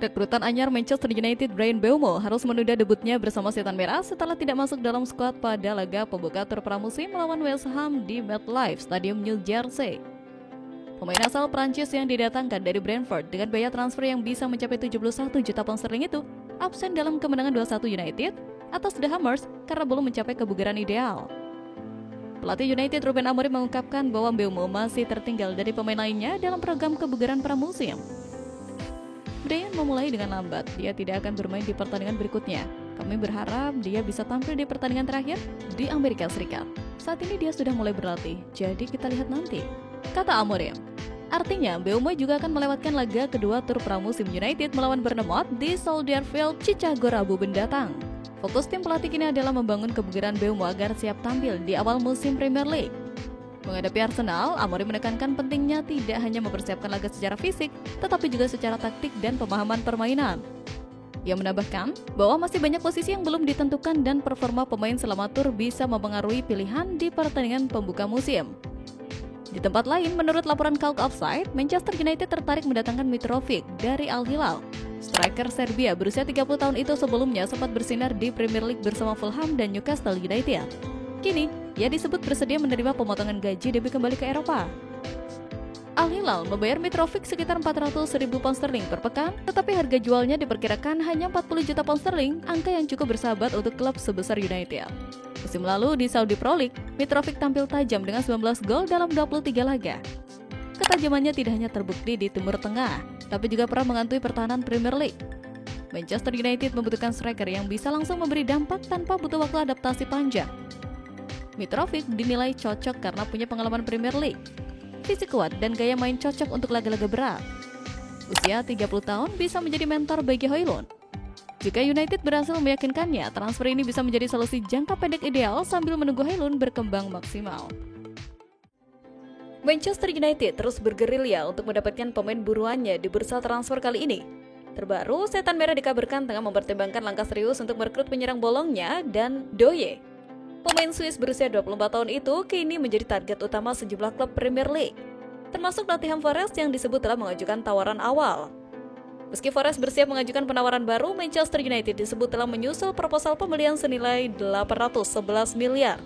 Rekrutan anyar Manchester United Bryan Mbeumo harus menunda debutnya bersama Setan Merah setelah tidak masuk dalam skuad pada laga pembuka tur pramusim melawan West Ham di MetLife Stadium New Jersey. Pemain asal Prancis yang didatangkan dari Brentford dengan biaya transfer yang bisa mencapai 71 juta pound sterling itu absen dalam kemenangan 2-1 United atas The Hammers karena belum mencapai kebugaran ideal. Pelatih United Ruben Amorim mengungkapkan bahwa Mbeumo masih tertinggal dari pemain lainnya dalam program kebugaran pramusim. Bryan memulai dengan lambat, dia tidak akan bermain di pertandingan berikutnya. Kami berharap dia bisa tampil di pertandingan terakhir di Amerika Serikat. Saat ini dia sudah mulai berlatih, jadi kita lihat nanti, kata Amorim. Artinya, Mbeumo juga akan melewatkan laga kedua tur pramusim United melawan Bournemouth di Soldier Field, Chicago Rabu mendatang. Fokus tim pelatih kini adalah membangun kebugaran Mbeumo agar siap tampil di awal musim Premier League. Menghadapi Arsenal, Amorim menekankan pentingnya tidak hanya mempersiapkan laga secara fisik, tetapi juga secara taktik dan pemahaman permainan. Ia menambahkan bahwa masih banyak posisi yang belum ditentukan dan performa pemain selama tur bisa mempengaruhi pilihan di pertandingan pembuka musim. Di tempat lain, menurut laporan Calc Offside, Manchester United tertarik mendatangkan Mitrovic dari Al Hilal. Striker Serbia berusia 30 tahun itu sebelumnya sempat bersinar di Premier League bersama Fulham dan Newcastle United. Kini, ia disebut bersedia menerima pemotongan gaji debut kembali ke Eropa. Al Hilal membayar Mitrovic sekitar 400.000 pound sterling per pekan, tetapi harga jualnya diperkirakan hanya 40 juta pound sterling, angka yang cukup bersahabat untuk klub sebesar United. Musim lalu di Saudi Pro League, Mitrovic tampil tajam dengan 19 gol dalam 23 laga. Ketajamannya tidak hanya terbukti di Timur Tengah, tapi juga pernah menghantui pertahanan Premier League. Manchester United membutuhkan striker yang bisa langsung memberi dampak tanpa butuh waktu adaptasi panjang. Mitrovic dinilai cocok karena punya pengalaman Premier League, fisik kuat dan gaya main cocok untuk laga-laga berat. Usia 30 tahun bisa menjadi mentor bagi Højlund. Jika United berhasil meyakinkannya, transfer ini bisa menjadi solusi jangka pendek ideal sambil menunggu Højlund berkembang maksimal. Manchester United terus bergerilya untuk mendapatkan pemain buruannya di bursa transfer kali ini. Terbaru, Setan Merah dikabarkan tengah mempertimbangkan langkah serius untuk merekrut penyerang bolongnya dan Doye. Pemain Swiss berusia 24 tahun itu kini menjadi target utama sejumlah klub Premier League, termasuk Nottingham Forest yang disebut telah mengajukan tawaran awal. Meski Forest bersiap mengajukan penawaran baru, Manchester United disebut telah menyusul proposal pembelian senilai 811 miliar.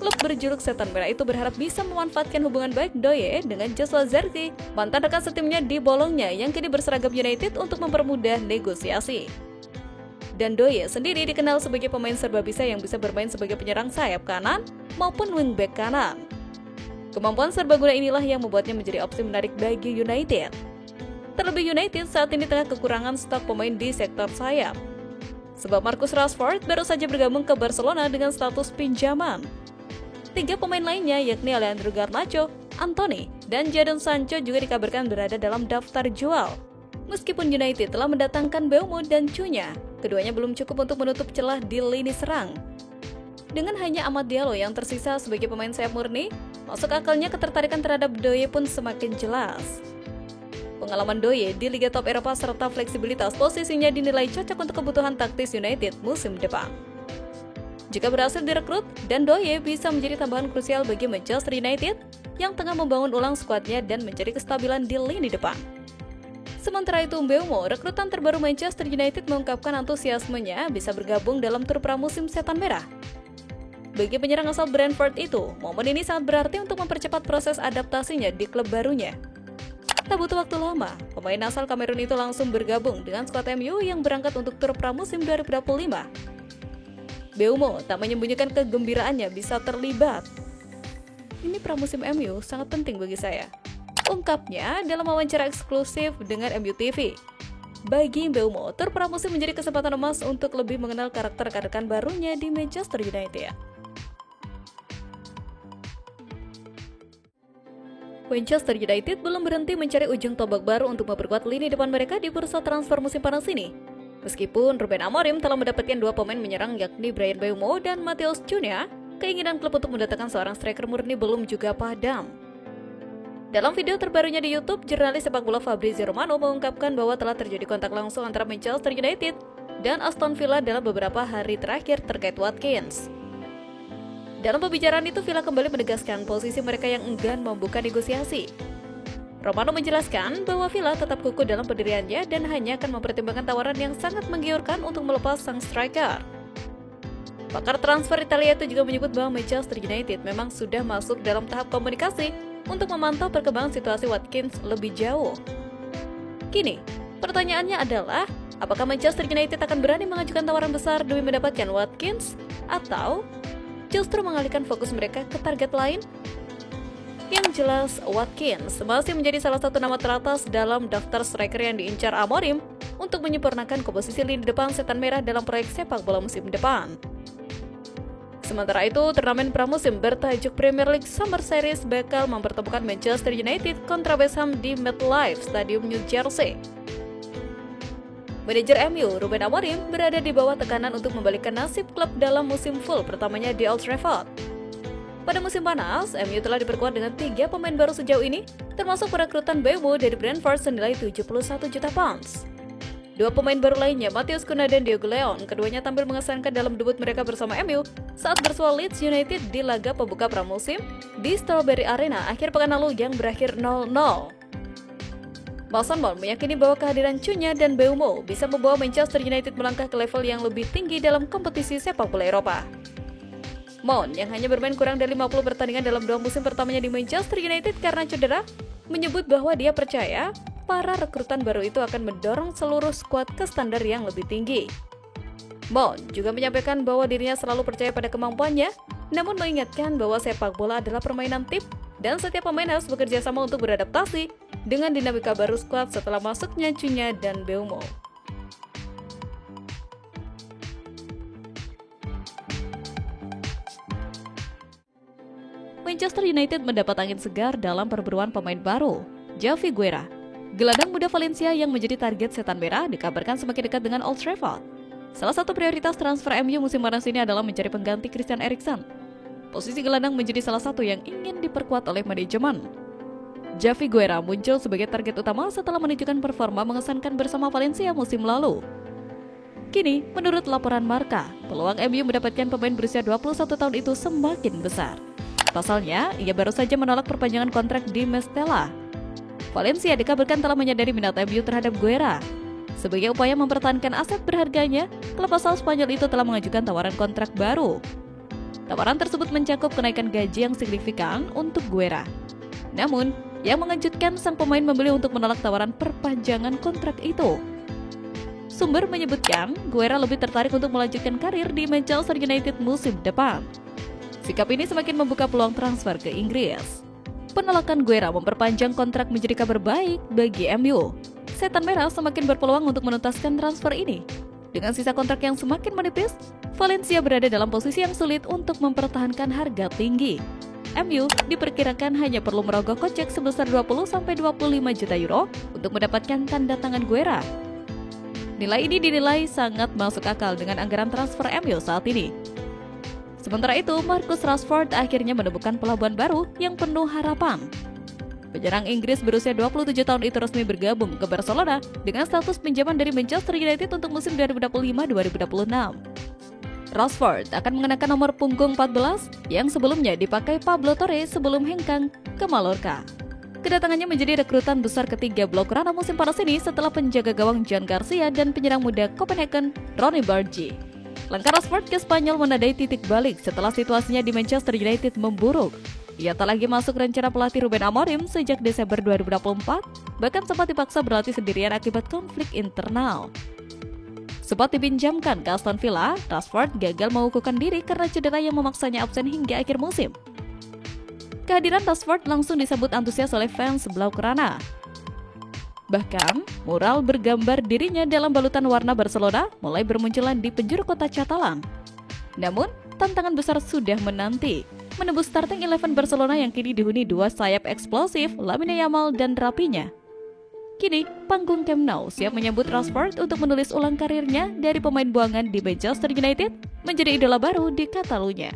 Klub berjuluk Setan Merah itu berharap bisa memanfaatkan hubungan baik Doye dengan Joshua Zirkzee, mantan rekan setimnya di Bologna yang kini berseragam United untuk mempermudah negosiasi. Dan Doye sendiri dikenal sebagai pemain serba bisa yang bisa bermain sebagai penyerang sayap kanan maupun wingback kanan. Kemampuan serbaguna inilah yang membuatnya menjadi opsi menarik bagi United. Terlebih United saat ini tengah kekurangan stok pemain di sektor sayap. Sebab Marcus Rashford baru saja bergabung ke Barcelona dengan status pinjaman. 3 pemain lainnya yakni Alejandro Garnacho, Antony, dan Jadon Sancho juga dikabarkan berada dalam daftar jual. Meskipun United telah mendatangkan Mbeumo dan Cunha, keduanya belum cukup untuk menutup celah di lini serang. Dengan hanya Amad Diallo yang tersisa sebagai pemain sayap murni, masuk akalnya ketertarikan terhadap Doye pun semakin jelas. Pengalaman Doye di Liga Top Eropa serta fleksibilitas posisinya dinilai cocok untuk kebutuhan taktis United musim depan. Jika berhasil direkrut, dan Doye bisa menjadi tambahan krusial bagi Manchester United yang tengah membangun ulang skuadnya dan mencari kestabilan di lini depan. Sementara itu, Mbeumo, rekrutan terbaru Manchester United, mengungkapkan antusiasmenya bisa bergabung dalam tur pramusim Setan Merah. Bagi penyerang asal Brentford itu, momen ini sangat berarti untuk mempercepat proses adaptasinya di klub barunya. Tak butuh waktu lama, pemain asal Kamerun itu langsung bergabung dengan skuad MU yang berangkat untuk tur pramusim 2025. Mbeumo tak menyembunyikan kegembiraannya bisa terlibat. Ini pramusim MU sangat penting bagi saya, ungkapnya dalam wawancara eksklusif dengan MU TV. Bagi Mbeumo, tur pramusim menjadi kesempatan emas untuk lebih mengenal karakter rekan barunya di Manchester United. Manchester United belum berhenti mencari ujung tombak baru untuk memperkuat lini depan mereka di bursa transfer musim panas ini. Meskipun Ruben Amorim telah mendapatkan 2 pemain menyerang yakni Bryan Mbeumo dan Matheus Cunha, keinginan klub untuk mendatangkan seorang striker murni belum juga padam. Dalam video terbarunya di YouTube, jurnalis sepak bola Fabrizio Romano mengungkapkan bahwa telah terjadi kontak langsung antara Manchester United dan Aston Villa dalam beberapa hari terakhir terkait Watkins. Dalam pembicaraan itu, Villa kembali menegaskan posisi mereka yang enggan membuka negosiasi. Romano menjelaskan bahwa Villa tetap kukuh dalam pendiriannya dan hanya akan mempertimbangkan tawaran yang sangat menggiurkan untuk melepas sang striker. Pakar transfer Italia itu juga menyebut bahwa Manchester United memang sudah masuk dalam tahap komunikasi untuk memantau perkembangan situasi Watkins lebih jauh. Kini, pertanyaannya adalah, apakah Manchester United akan berani mengajukan tawaran besar demi mendapatkan Watkins, atau justru mengalihkan fokus mereka ke target lain? Yang jelas, Watkins masih menjadi salah satu nama teratas dalam daftar striker yang diincar Amorim untuk menyempurnakan komposisi lini depan Setan Merah dalam proyek sepak bola musim depan. Sementara itu, turnamen pramusim bertajuk Premier League Summer Series bakal mempertemukan Manchester United kontra West Ham di MetLife Stadium, New Jersey. Manajer MU, Ruben Amorim, berada di bawah tekanan untuk membalikkan nasib klub dalam musim full pertamanya di Old Trafford. Pada musim panas, MU telah diperkuat dengan 3 pemain baru sejauh ini, termasuk perekrutan Mbeumo dari Brentford senilai 71 juta pounds. 2 pemain baru lainnya, Matheus Cunha dan Diogo Leon, keduanya tampil mengesankan dalam debut mereka bersama MU saat bersua Leeds United di laga pembuka pramusim di Strawberry Arena akhir pekan lalu yang berakhir 0-0. Mason Mount meyakini bahwa kehadiran Cunha dan Mbeumo bisa membawa Manchester United melangkah ke level yang lebih tinggi dalam kompetisi sepak bola Eropa. Mount, yang hanya bermain kurang dari 50 pertandingan dalam 2 musim pertamanya di Manchester United karena cedera, menyebut bahwa dia percaya para rekrutan baru itu akan mendorong seluruh skuad ke standar yang lebih tinggi. Mount juga menyampaikan bahwa dirinya selalu percaya pada kemampuannya, namun mengingatkan bahwa sepak bola adalah permainan tim dan setiap pemain harus bekerja sama untuk beradaptasi dengan dinamika baru skuad setelah masuknya Cunha dan Mbeumo. Manchester United mendapat angin segar dalam perburuan pemain baru, Javi Guerra. Gelandang muda Valencia yang menjadi target Setan Merah dikabarkan semakin dekat dengan Old Trafford. Salah satu prioritas transfer MU musim panas ini adalah mencari pengganti Christian Eriksen. Posisi gelandang menjadi salah satu yang ingin diperkuat oleh manajemen. Javi Guerra muncul sebagai target utama setelah menunjukkan performa mengesankan bersama Valencia musim lalu. Kini, menurut laporan Marca, peluang MU mendapatkan pemain berusia 21 tahun itu semakin besar. Pasalnya, ia baru saja menolak perpanjangan kontrak di Mestalla. Valencia dikabarkan telah menyadari minat MU terhadap Guerra. Sebagai upaya mempertahankan aset berharganya, klub asal Spanyol itu telah mengajukan tawaran kontrak baru. Tawaran tersebut mencakup kenaikan gaji yang signifikan untuk Guerra. Namun, yang mengejutkan, sang pemain memilih untuk menolak tawaran perpanjangan kontrak itu. Sumber menyebutkan, Guerra lebih tertarik untuk melanjutkan karir di Manchester United musim depan. Sikap ini semakin membuka peluang transfer ke Inggris. Penolakan Guerra memperpanjang kontrak menjadi kabar baik bagi MU. Setan Merah semakin berpeluang untuk menuntaskan transfer ini. Dengan sisa kontrak yang semakin menipis, Valencia berada dalam posisi yang sulit untuk mempertahankan harga tinggi. MU diperkirakan hanya perlu merogoh kocek sebesar 20-25 juta euro untuk mendapatkan tanda tangan Guerra. Nilai ini dinilai sangat masuk akal dengan anggaran transfer MU saat ini. Sementara itu, Marcus Rashford akhirnya menemukan pelabuhan baru yang penuh harapan. Penyerang Inggris berusia 27 tahun itu resmi bergabung ke Barcelona dengan status pinjaman dari Manchester United untuk musim 2025-2026. Rashford akan mengenakan nomor punggung 14 yang sebelumnya dipakai Pablo Torre sebelum hengkang ke Mallorca. Kedatangannya menjadi rekrutan besar ketiga Blaugrana musim panas ini setelah penjaga gawang John Garcia dan penyerang muda Copenhagen Ronny Bargi. Langkah Rashford ke Spanyol menandai titik balik setelah situasinya di Manchester United memburuk. Ia tak lagi masuk rencana pelatih Ruben Amorim sejak Desember 2024, bahkan sempat dipaksa berlatih sendirian akibat konflik internal. Sempat dipinjamkan ke Aston Villa, Rashford gagal mengukuhkan diri karena cedera yang memaksanya absen hingga akhir musim. Kehadiran Rashford langsung disambut antusias oleh fans Blaugrana. Bahkan, mural bergambar dirinya dalam balutan warna Barcelona mulai bermunculan di penjuru kota Catalan. Namun, tantangan besar sudah menanti, menembus starting 11 Barcelona yang kini dihuni 2 sayap eksplosif, Lamine Yamal dan Rafinha. Kini, panggung Camp Nou siap menyambut Rashford untuk menulis ulang karirnya dari pemain buangan di Manchester United menjadi idola baru di Catalunya.